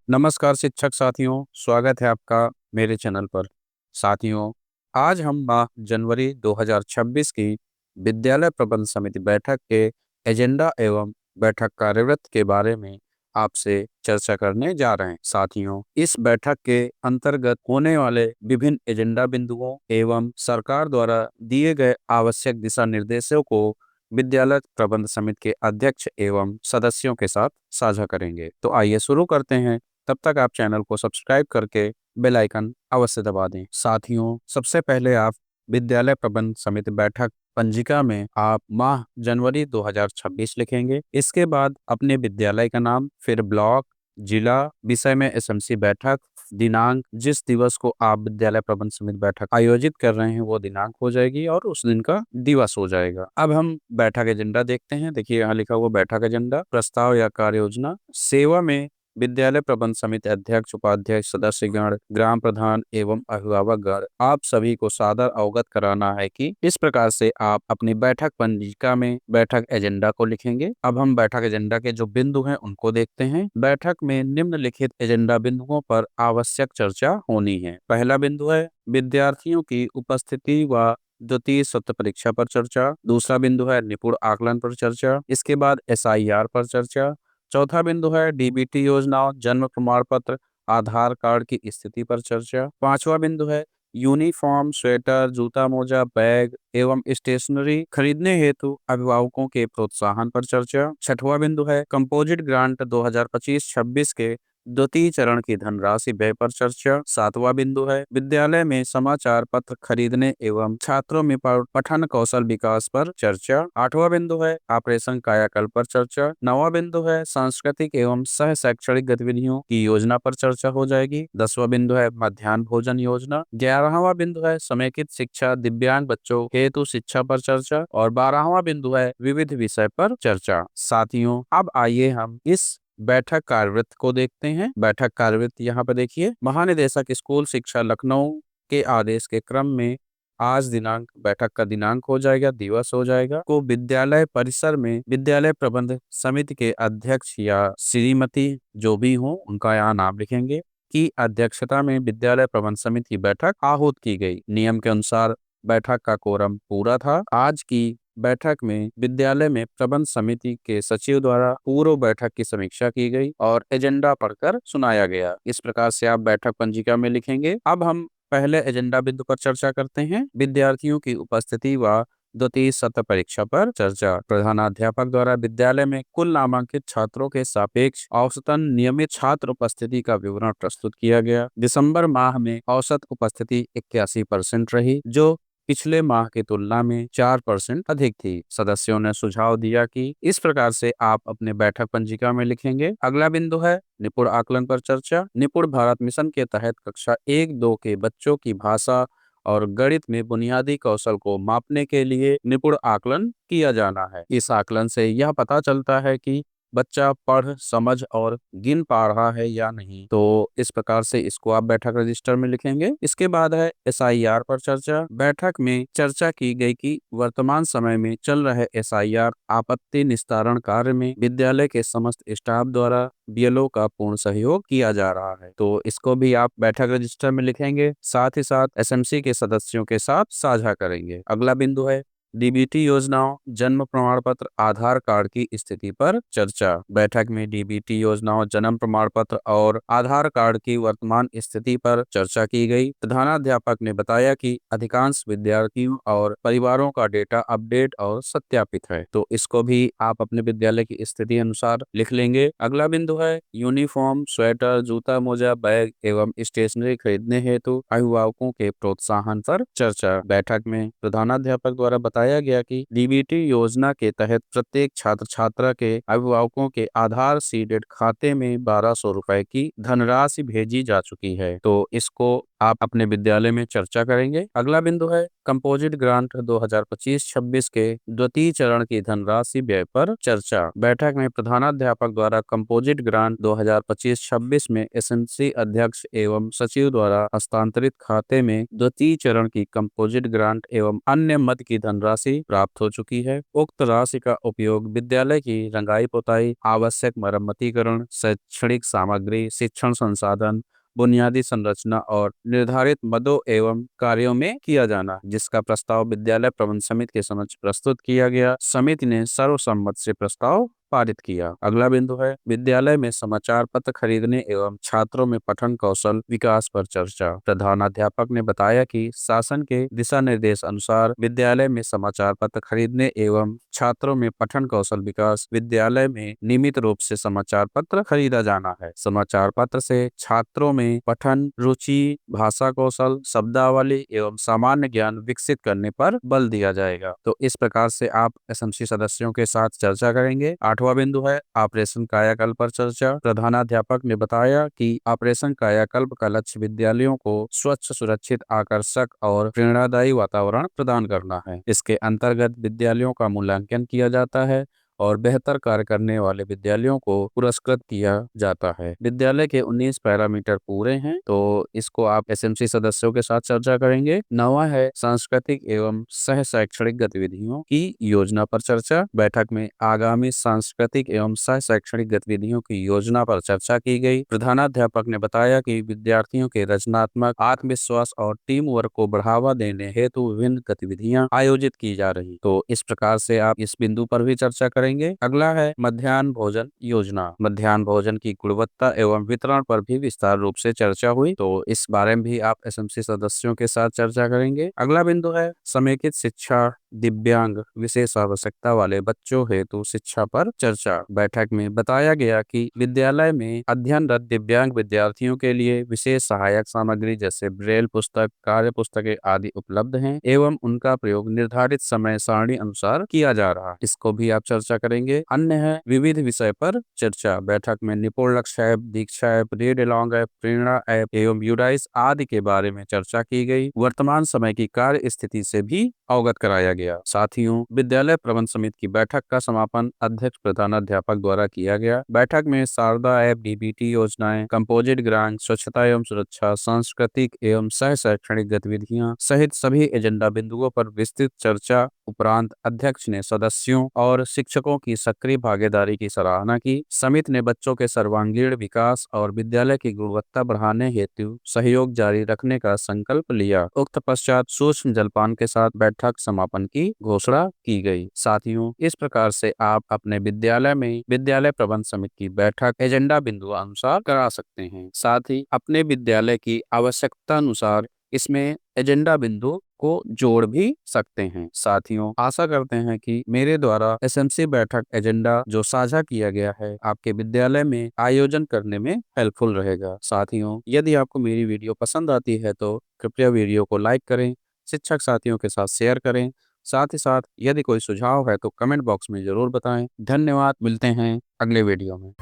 नमस्कार शिक्षक साथियों, स्वागत है आपका मेरे चैनल पर। साथियों, आज हम माह जनवरी 2026 की विद्यालय प्रबंध समिति बैठक के एजेंडा एवं बैठक कार्यवृत्त के बारे में आपसे चर्चा करने जा रहे हैं। साथियों, इस बैठक के अंतर्गत होने वाले विभिन्न एजेंडा बिंदुओं एवं सरकार द्वारा दिए गए आवश्यक दिशा निर्देशों को विद्यालय प्रबंध समिति के अध्यक्ष एवं सदस्यों के साथ साझा करेंगे। तो आइए शुरू करते हैं। तब तक आप चैनल को सब्सक्राइब करके बेल आइकन अवश्य दबा दें। साथियों, सबसे पहले आप विद्यालय प्रबंध समिति बैठक पंजिका में आप माह जनवरी 2026 लिखेंगे। इसके बाद अपने विद्यालय का नाम, फिर ब्लॉक, जिला, विषय में एसएमसी बैठक, दिनांक, जिस दिवस को आप विद्यालय प्रबंध समिति बैठक आयोजित कर रहे हैं वो दिनांक हो जाएगी और उस दिन का दिवस हो जाएगा। अब हम बैठक एजेंडा देखते हैं। देखिए यहाँ लिखा हुआ बैठक एजेंडा, प्रस्ताव या कार्य योजना। सेवा में विद्यालय प्रबंध समिति अध्यक्ष, उपाध्यक्ष, सदस्यगण, ग्राम प्रधान एवं अभिभावकगण, आप सभी को सादर अवगत कराना है कि इस प्रकार से आप अपनी बैठक पंजिका में बैठक एजेंडा को लिखेंगे। अब हम बैठक एजेंडा के जो बिंदु हैं उनको देखते हैं। बैठक में निम्नलिखित एजेंडा बिंदुओं पर आवश्यक चर्चा होनी है। पहला बिंदु है विद्यार्थियों की उपस्थिति व द्वितीय सत्र परीक्षा पर चर्चा। दूसरा बिंदु है निपुण आकलन पर चर्चा। इसके बाद एसआईआर पर चर्चा। चौथा बिंदु है डीबीटी योजनाओं, जन्म प्रमाण पत्र, आधार कार्ड की स्थिति पर चर्चा। पांचवा बिंदु है यूनिफॉर्म, स्वेटर, जूता, मोजा, बैग एवं स्टेशनरी खरीदने हेतु अभिभावकों के प्रोत्साहन पर चर्चा। छठवां बिंदु है कंपोजिट ग्रांट 2025-26 के द्वितीय चरण की धनराशि व्यय पर चर्चा। सातवां बिंदु है विद्यालय में समाचार पत्र खरीदने एवं छात्रों में पठन कौशल विकास पर चर्चा। आठवां बिंदु है ऑपरेशन कायाकल्प पर चर्चा। नौवां बिंदु है सांस्कृतिक एवं सह शैक्षणिक गतिविधियों की योजना पर चर्चा हो जाएगी। 10वां बिंदु है मध्याह्न भोजन योजना। 11वां बिंदु है समेकित शिक्षा, दिव्यांग बच्चों हेतु शिक्षा पर चर्चा। और 12वां बिंदु है विविध विषय पर चर्चा। साथियों, अब आइए हम इस बैठक कार्यवृत्त को देखते हैं। बैठक कार्यवृत्त यहाँ पर देखिए, महानिदेशक स्कूल शिक्षा लखनऊ के आदेश के क्रम में आज दिनांक, बैठक का दिनांक हो जाएगा, दिवस हो जाएगा, को विद्यालय परिसर में विद्यालय प्रबंध समिति के अध्यक्ष या श्रीमती जो भी हो उनका यहाँ नाम लिखेंगे की अध्यक्षता में विद्यालय प्रबंध समिति की बैठक आहूत की गई। नियम के अनुसार बैठक का कोरम पूरा था। आज की बैठक में विद्यालय में प्रबंध समिति के सचिव द्वारा पूर्व बैठक की समीक्षा की गई और एजेंडा पढ़कर सुनाया गया। इस प्रकार से आप बैठक पंजिका में लिखेंगे। अब हम पहले एजेंडा बिंदु पर चर्चा करते हैं। विद्यार्थियों की उपस्थिति व द्वितीय सत्र परीक्षा पर चर्चा। प्रधानाध्यापक द्वारा विद्यालय में कुल नामांकित छात्रों के सापेक्ष औसतन नियमित छात्र उपस्थिति का विवरण प्रस्तुत किया गया। दिसंबर माह में औसत उपस्थिति 81% रही, जो पिछले माह की तुलना में 4% अधिक थी। सदस्यों ने सुझाव दिया कि इस प्रकार से आप अपने बैठक पंजिका में लिखेंगे। अगला बिंदु है निपुण आकलन पर चर्चा। निपुण भारत मिशन के तहत कक्षा 1-2 के बच्चों की भाषा और गणित में बुनियादी कौशल को मापने के लिए निपुण आकलन किया जाना है। इस आकलन से यह पता चलता है कि बच्चा पढ़, समझ और गिन पा रहा है या नहीं। तो इस प्रकार से इसको आप बैठक रजिस्टर में लिखेंगे। इसके बाद है एसआईआर पर चर्चा। बैठक में चर्चा की गई कि वर्तमान समय में चल रहे एसआईआर आपत्ति निस्तारण कार्य में विद्यालय के समस्त स्टाफ द्वारा बीएलओ का पूर्ण सहयोग किया जा रहा है। तो इसको भी आप बैठक रजिस्टर में लिखेंगे, साथ ही साथ एसएमसी के सदस्यों के साथ साझा करेंगे। अगला बिंदु है डीबीटी योजनाओं, जन्म प्रमाण पत्र, आधार कार्ड की स्थिति पर चर्चा। बैठक में डीबीटी योजनाओं, जन्म प्रमाण पत्र और आधार कार्ड की वर्तमान स्थिति पर चर्चा की गई। प्रधानाध्यापक ने बताया कि अधिकांश विद्यार्थियों और परिवारों का डेटा अपडेट और सत्यापित है। तो इसको भी आप अपने विद्यालय की स्थिति अनुसार लिख लेंगे। अगला बिंदु है यूनिफॉर्म, स्वेटर, जूता, मोजा, बैग एवं स्टेशनरी खरीदने हेतु अभिभावकों के प्रोत्साहन पर चर्चा। बैठक में प्रधानाध्यापक द्वारा बताया गया कि डीबीटी योजना के तहत प्रत्येक छात्र छात्रा के अभिभावकों के आधार सीडेड खाते में 1200 रुपए की धनराशि भेजी जा चुकी है। तो इसको आप अपने विद्यालय में चर्चा करेंगे। अगला बिंदु है कंपोजिट ग्रांट 2025-26 के द्वितीय चरण की धनराशि व्यय पर चर्चा। बैठक में प्रधानाध्यापक द्वारा कंपोजिट ग्रांट 2025-26 में एसएमसी अध्यक्ष एवं सचिव द्वारा हस्तांतरित खाते में द्वितीय चरण की कंपोजिट ग्रांट एवं अन्य मद की धनराशि राशि प्राप्त हो चुकी है। उक्त राशि का उपयोग विद्यालय की रंगाई पुताई, आवश्यक मरम्मतीकरण, शैक्षणिक सामग्री, शिक्षण संसाधन, बुनियादी संरचना और निर्धारित मदों एवं कार्यों में किया जाना, जिसका प्रस्ताव विद्यालय प्रबंध समिति के समक्ष प्रस्तुत किया गया। समिति ने सर्वसम्मत से प्रस्ताव पारित किया। अगला बिंदु है विद्यालय में समाचार पत्र खरीदने एवं छात्रों में पठन कौशल विकास पर चर्चा। प्रधानाध्यापक ने बताया कि शासन के दिशा निर्देश अनुसार विद्यालय में समाचार पत्र खरीदने एवं छात्रों में पठन कौशल विकास, विद्यालय में नियमित रूप से समाचार पत्र खरीदा जाना है। समाचार पत्र से छात्रों में पठन रुचि, भाषा कौशल, शब्दावली एवं सामान्य ज्ञान विकसित करने पर बल दिया जाएगा। तो इस प्रकार से आप एसएमसी सदस्यों के साथ चर्चा करेंगे। आठवां बिंदु है ऑपरेशन कायाकल्प पर चर्चा। प्रधानाध्यापक ने बताया कि ऑपरेशन कायाकल्प का लक्ष्य विद्यालयों को स्वच्छ, सुरक्षित, आकर्षक और प्रेरणादायी वातावरण प्रदान करना है। इसके अंतर्गत विद्यालयों का मूल्यांकन किया जाता है और बेहतर कार्य करने वाले विद्यालयों को पुरस्कृत किया जाता है। विद्यालय के 19 पैरामीटर पूरे हैं, तो इसको आप एसएमसी सदस्यों के साथ चर्चा करेंगे। नौवां है सांस्कृतिक एवं सह शैक्षणिक गतिविधियों की योजना पर चर्चा। बैठक में आगामी सांस्कृतिक एवं सह शैक्षणिक गतिविधियों की योजना पर चर्चा की गई। प्रधानाध्यापक ने बताया कि विद्यार्थियों के रचनात्मक, आत्मविश्वास और टीम वर्क को बढ़ावा देने हेतु विभिन्न गतिविधियां आयोजित की जा रही। तो इस प्रकार से आप इस बिंदु पर भी चर्चा करेंगे। अगला है मध्याह्न भोजन योजना। मध्याह्न भोजन की गुणवत्ता एवं वितरण पर भी विस्तार रूप से चर्चा हुई, तो इस बारे में भी आप एसएमसी सदस्यों के साथ चर्चा करेंगे। अगला बिंदु है समेकित शिक्षा, दिव्यांग, विशेष आवश्यकता वाले बच्चों हेतु शिक्षा पर चर्चा। बैठक में बताया गया कि विद्यालय में अध्ययनरत दिव्यांग विद्यार्थियों के लिए विशेष सहायक सामग्री जैसे ब्रेल पुस्तक, कार्य पुस्तकें आदि उपलब्ध हैं एवं उनका प्रयोग निर्धारित समय सारणी अनुसार किया जा रहा है। इसको भी आप चर्चा करेंगे। अन्य है विविध विषय पर चर्चा। बैठक में निपुण लक्ष्य ऐप, दीक्षा ऐप, रीड अलोंग ऐप, प्रेरणा ऐप एवं यूडाइस आदि के बारे में चर्चा की गई। वर्तमान समय की कार्य स्थिति से भी अवगत कराया गया। साथियों, विद्यालय प्रबंध समिति की बैठक का समापन अध्यक्ष प्रधानाध्यापक द्वारा किया गया। बैठक में शारदा ऐप, डीबीटी योजनाएं, कंपोजिट ग्रांट, स्वच्छता एवं सुरक्षा, सांस्कृतिक एवं सह शैक्षणिक गतिविधियां सहित सभी एजेंडा बिंदुओं पर विस्तृत चर्चा उपरांत अध्यक्ष ने सदस्यों और शिक्षकों की सक्रिय भागीदारी की सराहना की। समिति ने बच्चों के सर्वांगीण विकास और विद्यालय की गुणवत्ता बढ़ाने हेतु सहयोग जारी रखने का संकल्प लिया। उक्त पश्चात सूक्ष्म जलपान के साथ बैठक समापन की घोषणा की गई। साथियों, इस प्रकार से आप अपने विद्यालय में विद्यालय प्रबंध समिति की बैठक एजेंडा बिंदु अनुसार करा सकते हैं। साथ ही अपने विद्यालय की आवश्यकता अनुसार इसमें एजेंडा बिंदु को जोड़ भी सकते हैं। साथियों, आशा करते हैं कि मेरे द्वारा एसएमसी बैठक एजेंडा जो साझा किया गया है आपके विद्यालय में आयोजन करने में हेल्पफुल रहेगा। साथियों, यदि आपको मेरी वीडियो पसंद आती है तो कृपया वीडियो को लाइक करें, शिक्षक साथियों के साथ शेयर करें। साथ ही साथ यदि कोई सुझाव है तो कमेंट बॉक्स में जरूर बताएं। धन्यवाद, मिलते हैं अगले वीडियो में।